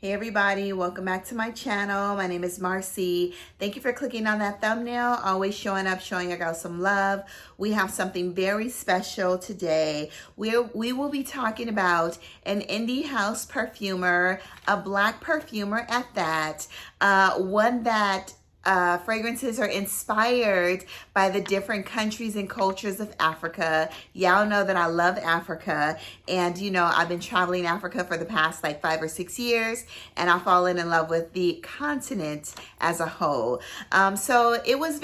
Hey everybody, welcome back to my channel. My name is Marcy. Thank you for clicking on that thumbnail, always showing up, showing your girl some love. We have something very special today. We will be talking about an indie house perfumer, a black perfumer at that, one that fragrances are inspired by the different countries and cultures of Africa. Y'all know that I love Africa, and you know I've been traveling Africa for the past like 5 or 6 years, and I've fallen in love with the continent as a whole. So it's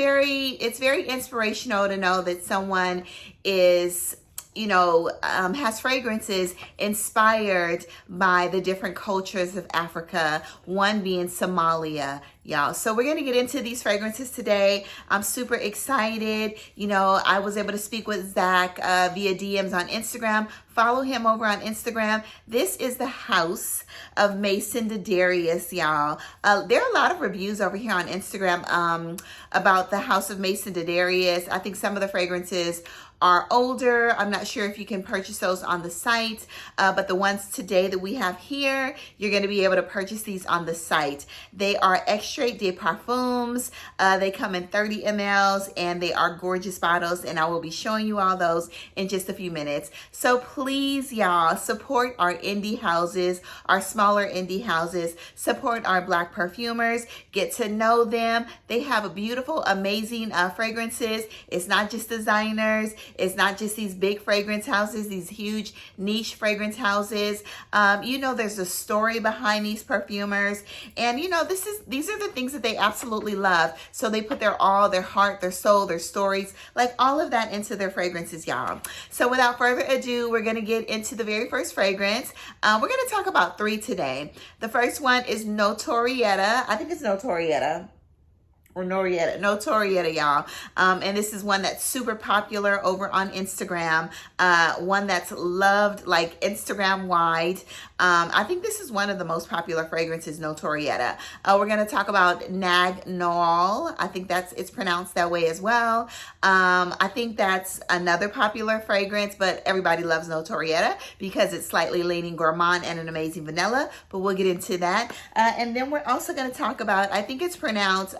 very inspirational to know that someone is has fragrances inspired by the different cultures of Africa, one being Somalia, y'all. So we're going to get into these fragrances today. I'm super excited. You know, I was able to speak with Zach via DMs on Instagram. Follow him over on Instagram. This is the house of Maison de Darius, y'all. There are a lot of reviews over here on Instagram about the house of Maison de Darius. I think some of the fragrances are older. I'm not sure if you can purchase those on the site, but the ones today that we have here, you're going to be able to purchase these on the site. They are extrait de parfums. They come in 30 mLs and they are gorgeous bottles, and I will be showing you all those in just a few minutes. So please, y'all, support our indie houses, our smaller indie houses. Support our black perfumers. Get to know them. They have beautiful, amazing fragrances. It's not just designers. It's not just these big fragrance houses, these huge niche fragrance houses. There's a story behind these perfumers. And, these are the things that they absolutely love. So they put their all, their heart, their soul, their stories, like all of that into their fragrances, y'all. So without further ado, we're going to get into the very first fragrance. We're going to talk about 3 today. The first one is Notorieta. I think it's Notorieta. Or Notorieta, y'all. And this is one that's super popular over on Instagram. One that's loved like Instagram wide. I think this is one of the most popular fragrances, Notorieta. We're going to talk about Naag Nool. I think it's pronounced that way as well. I think that's another popular fragrance, but everybody loves Notorieta because it's slightly leaning gourmand and an amazing vanilla, but we'll get into that. And then we're also going to talk about, I think it's pronounced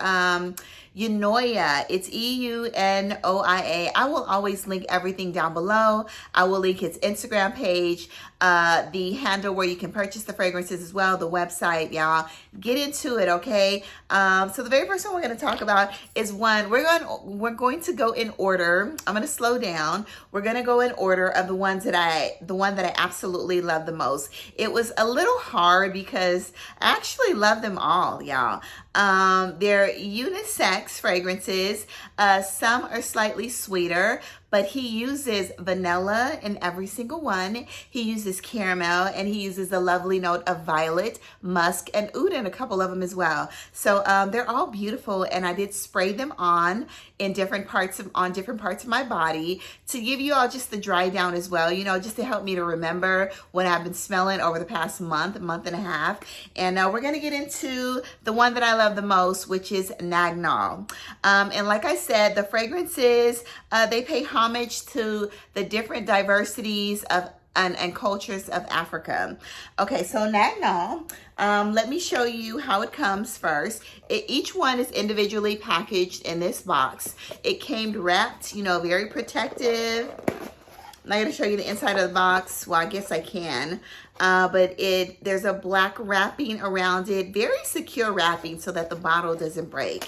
Yunoya. It's Eunoia. I will always link everything down below. I will link its Instagram page, the handle where you can purchase the fragrances as well, the website, y'all. Get into it, okay? So the very first one we're going to talk about is one we're going to go in order. I'm going to slow down. We're going to go in order of the one that I absolutely love the most. It was a little hard because I actually love them all, y'all. They're unisex fragrances. Some are slightly sweeter, but he uses vanilla in every single one. He uses caramel, and he uses a lovely note of violet, musk, and oud in a couple of them as well. So they're all beautiful, and I did spray them on different parts of my body to give you all just the dry down as well, just to help me to remember what I've been smelling over the past month and a half. And we're going to get into the one that I love the most, which is Nagnol. And like I said, the fragrances, they pay homage to the different diversities of and cultures of Africa. Okay, so Nagnol, let me show you how it comes first. Each one is individually packaged in this box. It came wrapped, very protective. I'm not going to show you the inside of the box. Well, I guess I can. But there's a black wrapping around it. Very secure wrapping so that the bottle doesn't break.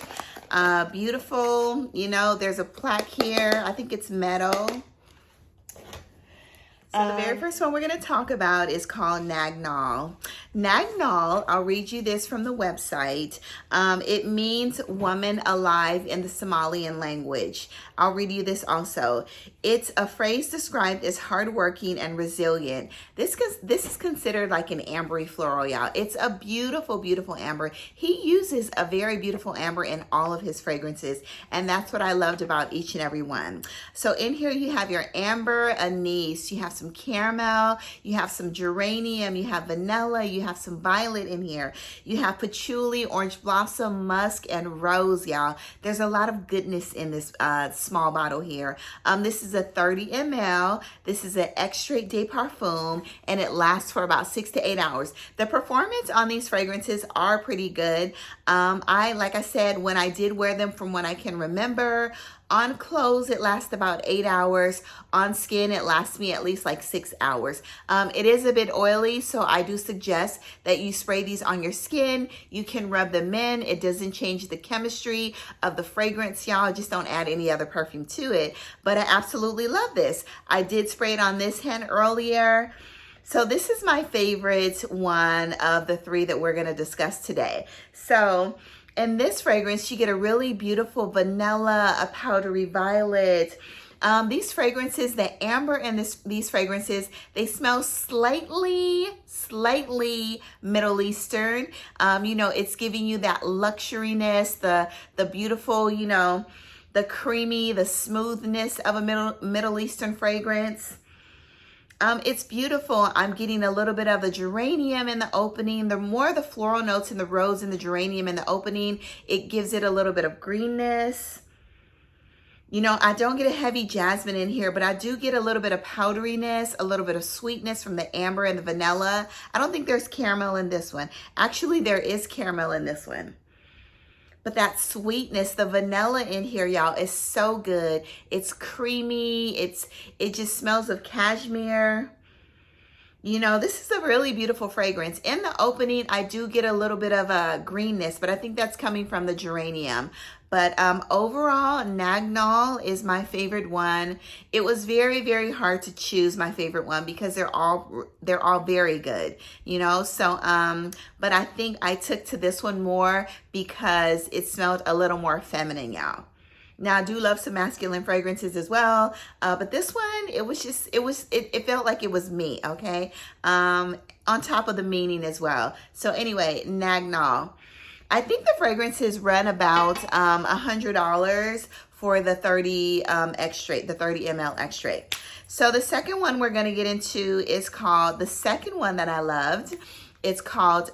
Beautiful. There's a plaque here. I think it's metal. So the very first one we're going to talk about is called Nagnol. Nagnol, I'll read you this from the website. It means woman alive in the Somalian language. I'll read you this also. It's a phrase described as hardworking and resilient. This is considered like an ambery floral, y'all. It's a beautiful, beautiful amber. He uses a very beautiful amber in all of his fragrances, and that's what I loved about each and every one. So in here you have your amber anise. You have some some caramel, you have some geranium, you have vanilla, you have some violet in here. You have patchouli, orange blossom, musk, and rose, y'all. There's a lot of goodness in this small bottle here. This is a 30 ml. This is an extrait de parfum, and it lasts for about 6 to 8 hours. The performance on these fragrances are pretty good. Like I said, when I did wear them from when I can remember, on clothes, it lasts about 8 hours. On skin, it lasts me at least like 6 hours. It is a bit oily, so I do suggest that you spray these on your skin. You can rub them in. It doesn't change the chemistry of the fragrance, y'all. Just don't add any other perfume to it. But I absolutely love this. I did spray it on this hand earlier. So this is my favorite one of the 3 that we're going to discuss today. So in this fragrance, you get a really beautiful vanilla, a powdery violet. These fragrances, the amber in these fragrances, they smell slightly Middle Eastern. You know, it's giving you that luxuriness, the beautiful, you know, the creamy, the smoothness of a Middle Eastern fragrance. It's beautiful. I'm getting a little bit of the geranium in the opening. The more the floral notes in the rose and the geranium in the opening, it gives it a little bit of greenness. You know, I don't get a heavy jasmine in here, but I do get a little bit of powderiness, a little bit of sweetness from the amber and the vanilla. I don't think there's caramel in this one. Actually, there is caramel in this one. But that sweetness, the vanilla in here, y'all, is so good. It's creamy. It just smells of cashmere. You know, this is a really beautiful fragrance. In the opening, I do get a little bit of a greenness, but I think that's coming from the geranium. But overall, Nagnol is my favorite one. It was very, very hard to choose my favorite one because they're all very good, you know. So, but I think I took to this one more because it smelled a little more feminine, y'all. Now, I do love some masculine fragrances as well, but this one, it felt like it was me, okay? On top of the meaning as well. So anyway, Nagnol. I think the fragrances run about $100 for the 30 extrait, the 30 ml extrait. So the second one we're going to get into is called, the second one that I loved, it's called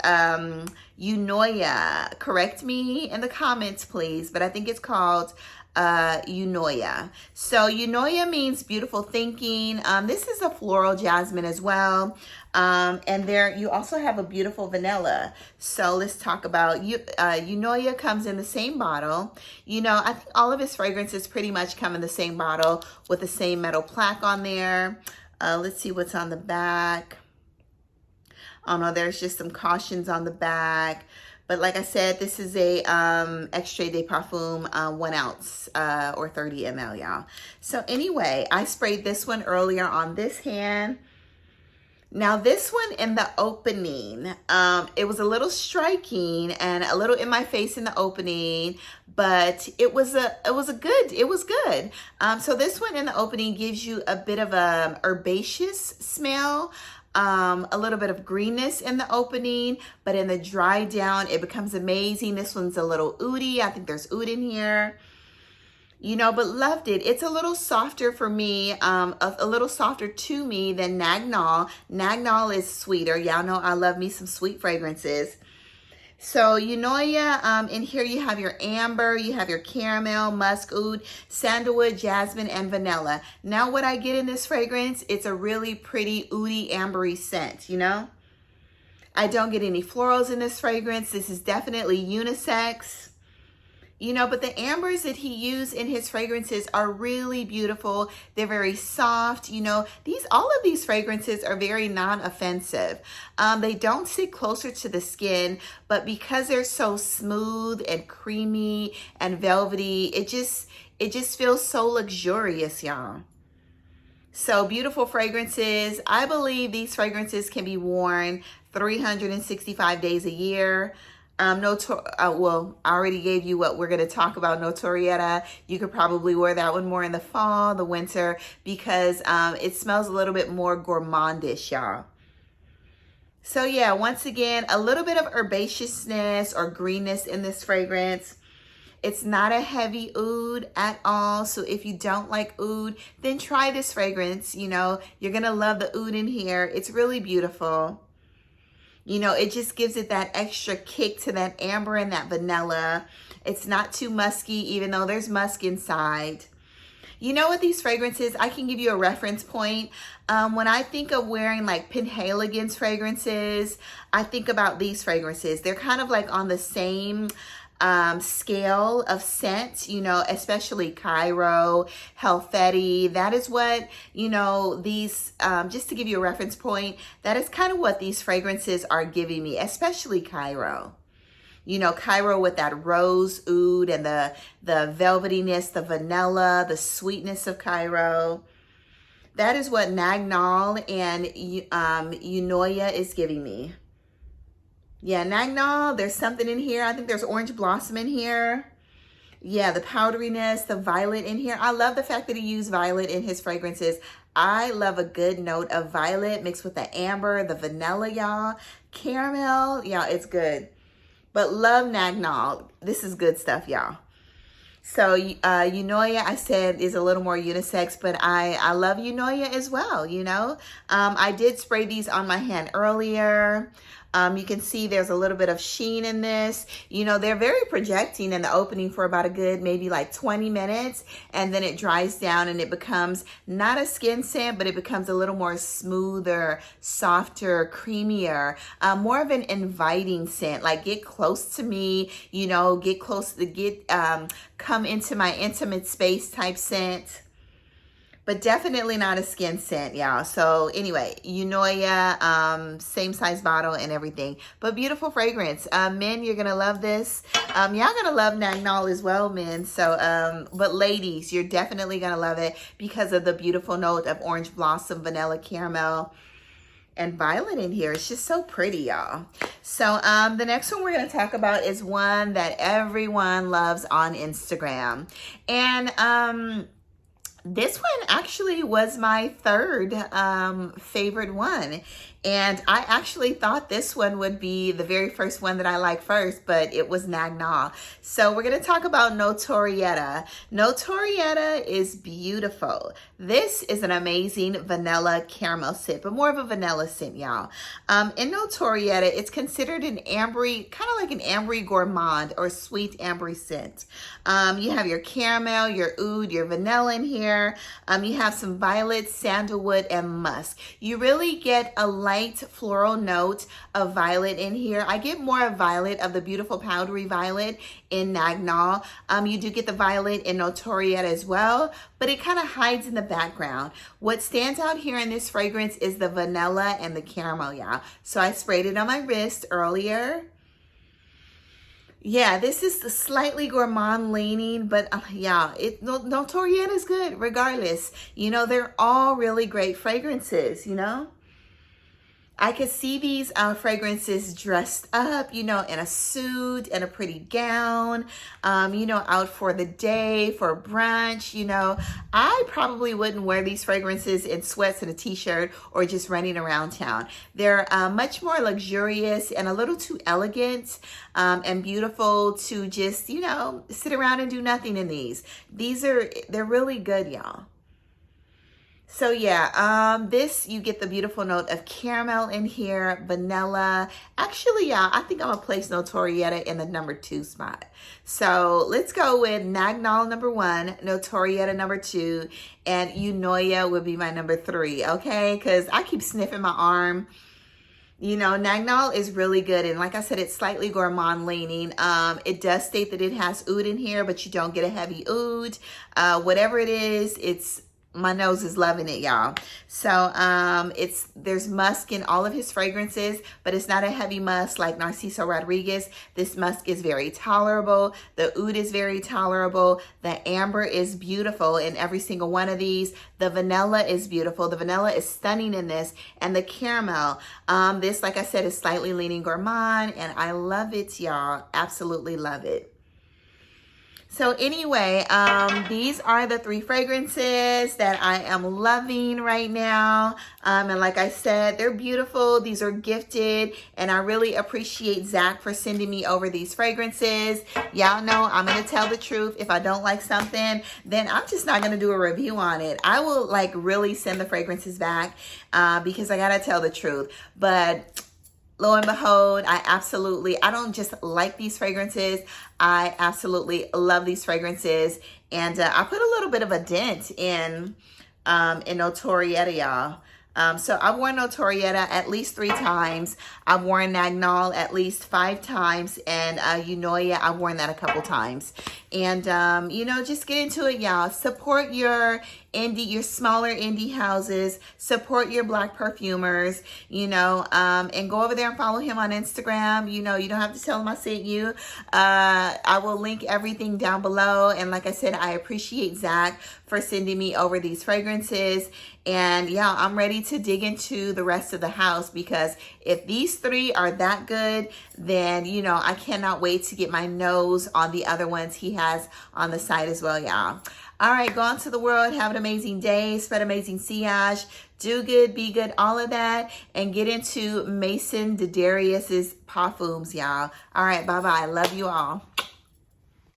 Eunoia. Correct me in the comments, please, but I think it's called Eunoia. So Eunoia means beautiful thinking. This is a floral jasmine as well. And there you also have a beautiful vanilla. So let's talk about Yunoya comes in the same bottle. You know, I think all of his fragrances pretty much come in the same bottle with the same metal plaque on there. Let's see what's on the back. Oh no, there's just some cautions on the back. But like I said, this is a extrait de parfum 1 ounce or 30 ml, y'all. So anyway, I sprayed this one earlier on this hand. Now this one in the opening, it was a little striking and a little in my face in the opening, but it was good. So this one in the opening gives you a bit of a herbaceous smell. A little bit of greenness in the opening, but in the dry down, it becomes amazing. This one's a little oudhy. I think there's oud in here. You know, but loved it. It's a little softer for me, a little softer to me than Nagnol. Nagnol is sweeter. Y'all know I love me some sweet fragrances. So Yunoya, in here you have your amber, you have your caramel, musk, oud, sandalwood, jasmine, and vanilla. Now what I get in this fragrance, it's a really pretty oudy, ambery scent, you know? I don't get any florals in this fragrance. This is definitely unisex. You know, but the ambers that he used in his fragrances are really beautiful. They're very soft. You know, all of these fragrances are very non-offensive. They don't sit closer to the skin, but because they're so smooth and creamy and velvety, it just feels so luxurious, y'all. So beautiful fragrances. I believe these fragrances can be worn 365 days a year. Well, I already gave you what we're going to talk about, Notorieta. You could probably wear that one more in the fall, the winter, because it smells a little bit more gourmandish, y'all. So yeah, once again, a little bit of herbaceousness or greenness in this fragrance. It's not a heavy oud at all. So if you don't like oud, then try this fragrance. You know, you're going to love the oud in here. It's really beautiful. You know, it just gives it that extra kick to that amber and that vanilla. It's not too musky, even though there's musk inside. You know what these fragrances, I can give you a reference point. When I think of wearing like Penhaligon's fragrances, I think about these fragrances. They're kind of like on the same scale of scent, you know, especially Cairo, Helfeti. That is what, you know, these, just to give you a reference point, that is kind of what these fragrances are giving me, especially Cairo. You know, Cairo with that rose oud and the velvetiness, the vanilla, the sweetness of Cairo. That is what Naag Nool and Yunoya is giving me. Yeah, Naag Nool, there's something in here. I think there's orange blossom in here. Yeah, the powderiness, the violet in here. I love the fact that he used violet in his fragrances. I love a good note of violet mixed with the amber, the vanilla, y'all. Caramel, y'all, it's good. But love Naag Nool. This is good stuff, y'all. So Eunoia, I said, is a little more unisex, but I love Eunoia as well, you know. I did spray these on my hand earlier. You can see there's a little bit of sheen in this. You know, they're very projecting in the opening for about a good maybe like 20 minutes. And then it dries down and it becomes not a skin scent, but it becomes a little more smoother, softer, creamier, more of an inviting scent. Like, get close to me, you know, get close to come into my intimate space type scent. But definitely not a skin scent, y'all. So anyway, Yunoya, same size bottle and everything. But beautiful fragrance. Men, you're going to love this. Y'all going to love Naag Nool as well, men. So, but ladies, you're definitely going to love it because of the beautiful note of orange blossom, vanilla caramel, and violet in here. It's just so pretty, y'all. So the next one we're going to talk about is one that everyone loves on Instagram. And this one actually was my third favorite one. And I actually thought this one would be the very first one that I liked first, but it was Naag Nool. So we're going to talk about Notorieta. Notorieta is beautiful. This is an amazing vanilla caramel scent, but more of a vanilla scent, y'all. In Notorieta, it's considered an ambery, kind of like an ambery gourmand or sweet ambery scent. You have your caramel, your oud, your vanilla in here. You have some violet, sandalwood, and musk. You really get a light floral note of violet in here. I get more of violet, of the beautiful powdery violet in Naag Nool. You do get the violet in Notorieta as well, but it kind of hides in the background. What stands out here in this fragrance is the vanilla and the caramel, y'all. So I sprayed it on my wrist earlier. Yeah, this is the slightly gourmand leaning, but yeah, Notorieta is good regardless. You know, they're all really great fragrances, you know. I could see these fragrances dressed up, you know, in a suit and a pretty gown, you know, out for the day, for brunch, you know. I probably wouldn't wear these fragrances in sweats and a t-shirt or just running around town. They're much more luxurious and a little too elegant and beautiful to just, you know, sit around and do nothing in these. They're really good, y'all. So yeah, this, you get the beautiful note of caramel in here, vanilla. Actually, yeah, I think I'm gonna place Notorieta in the number 2 spot. So let's go with Naag Nool number 1, Notorieta number 2, and Eunoia would be my number 3, okay? Because I keep sniffing my arm. You know, Naag Nool is really good. And like I said, it's slightly gourmand leaning. It does state that it has oud in here, but you don't get a heavy oud. Whatever it is, my nose is loving it, y'all. So there's musk in all of his fragrances, but it's not a heavy musk like Narciso Rodriguez. This musk is very tolerable. The oud is very tolerable. The amber is beautiful in every single one of these. The vanilla is beautiful. The vanilla is stunning in this. And the caramel, this, like I said, is slightly leaning gourmand, and I love it, y'all. Absolutely love it. So anyway, these are the 3 fragrances that I am loving right now. And like I said, they're beautiful. These are gifted. And I really appreciate Zach for sending me over these fragrances. Y'all know I'm going to tell the truth. If I don't like something, then I'm just not going to do a review on it. I will like really send the fragrances back because I got to tell the truth. But lo and behold, I don't just like these fragrances. I absolutely love these fragrances. And I put a little bit of a dent in Notorieta, y'all. So I've worn Notorieta at least 3 times. I've worn Nagnol at least 5 times. And Yunoya, I've worn that a couple times. And, you know, just get into it, y'all. Support your smaller indie houses. Support your Black perfumers, you know, and go over there and follow him on Instagram. You know, you don't have to tell him I sent you. I will link everything down below. And like I said, I appreciate Zach for sending me over these fragrances. And yeah, I'm ready to dig into the rest of the house because if these 3 are that good, then, you know, I cannot wait to get my nose on the other ones he has on the site as well, y'all. All right, go out to the world, have an amazing day, spread amazing sillage, do good, be good, all of that, and get into Maison de Darius's perfumes, y'all. All right, bye-bye. Love you all.